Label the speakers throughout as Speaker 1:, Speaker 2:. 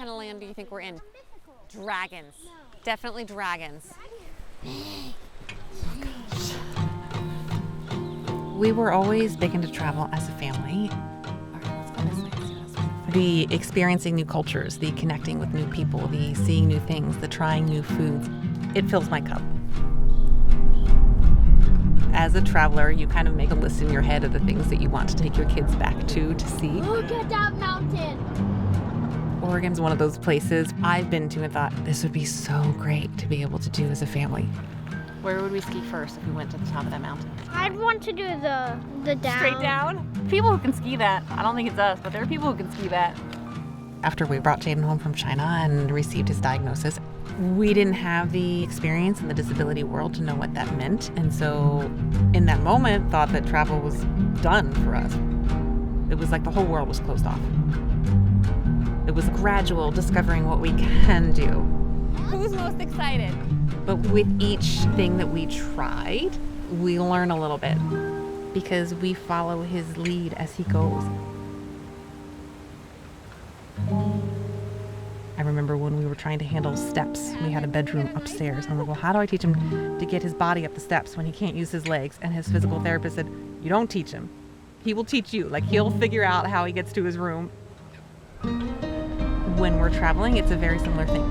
Speaker 1: kind of land do you think we're in? Dragons. Definitely dragons. We were always big into travel as a family. The experiencing new cultures, the connecting with new people, the seeing new things, the trying new foods. It fills my cup. As a traveler, you kind of make a list in your head of the things that you want to take your kids back to see.
Speaker 2: Look at that mountain!
Speaker 1: Oregon's one of those places I've been to and thought, this would be so great to be able to do as a family. Where would we ski first if we went to the top of that mountain?
Speaker 2: I'd want to do the down.
Speaker 1: Straight down?
Speaker 3: People who can ski that. I don't think it's us, but there are people who can ski that.
Speaker 1: After we brought Jaden home from China and received his diagnosis, we didn't have the experience in the disability world to know what that meant. And so in that moment, thought that travel was done for us. It was like the whole world was closed off. It was gradual discovering what we can do. Who's most excited? But with each thing that we tried, we learn a little bit because we follow his lead as he goes. I remember when we were trying to handle steps, we had a bedroom upstairs. And I'm like, well, how do I teach him to get his body up the steps when he can't use his legs? And his physical therapist said, you don't teach him. He will teach you. Like, he'll figure out how he gets to his room. When we're traveling, it's a very similar thing.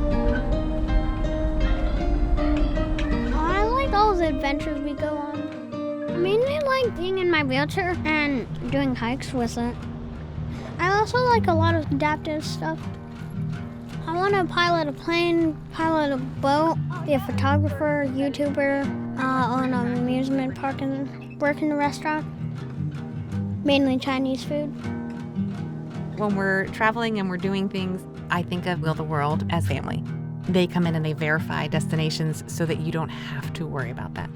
Speaker 2: I like all the adventures we go on. I mainly like being in my wheelchair and doing hikes with it. I also like a lot of adaptive stuff. I want to pilot a plane, pilot a boat, be a photographer, YouTuber, own an amusement park, and work in a restaurant. Mainly Chinese food.
Speaker 1: When we're traveling and we're doing things, I think of Will the World as family. They come in and they verify destinations so that you don't have to worry about that.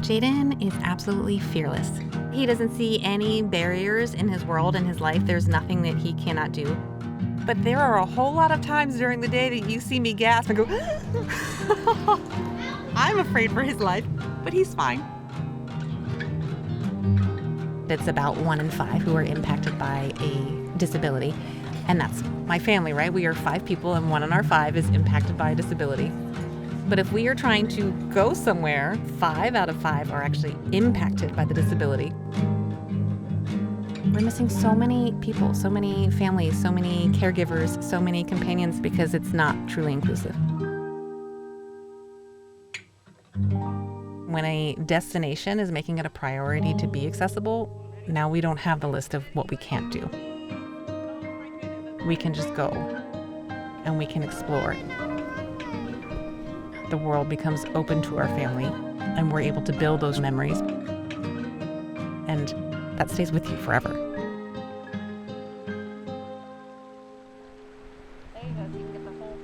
Speaker 1: Jaden is absolutely fearless. He doesn't see any barriers in his world, in his life. There's nothing that he cannot do. But there are a whole lot of times during the day that you see me gasp and go, I'm afraid for his life, but he's fine. It's about 1 in 5 who are impacted by a disability. And that's my family, right? We are 5 people and 1 in our 5 is impacted by a disability. But if we are trying to go somewhere, 5 out of 5 are actually impacted by the disability. We're missing so many people, so many families, so many caregivers, so many companions because it's not truly inclusive. When a destination is making it a priority to be accessible, now we don't have the list of what we can't do. We can just go and we can explore. The world becomes open to our family and we're able to build those memories. And that stays with you forever.
Speaker 3: There you go, so you can get the whole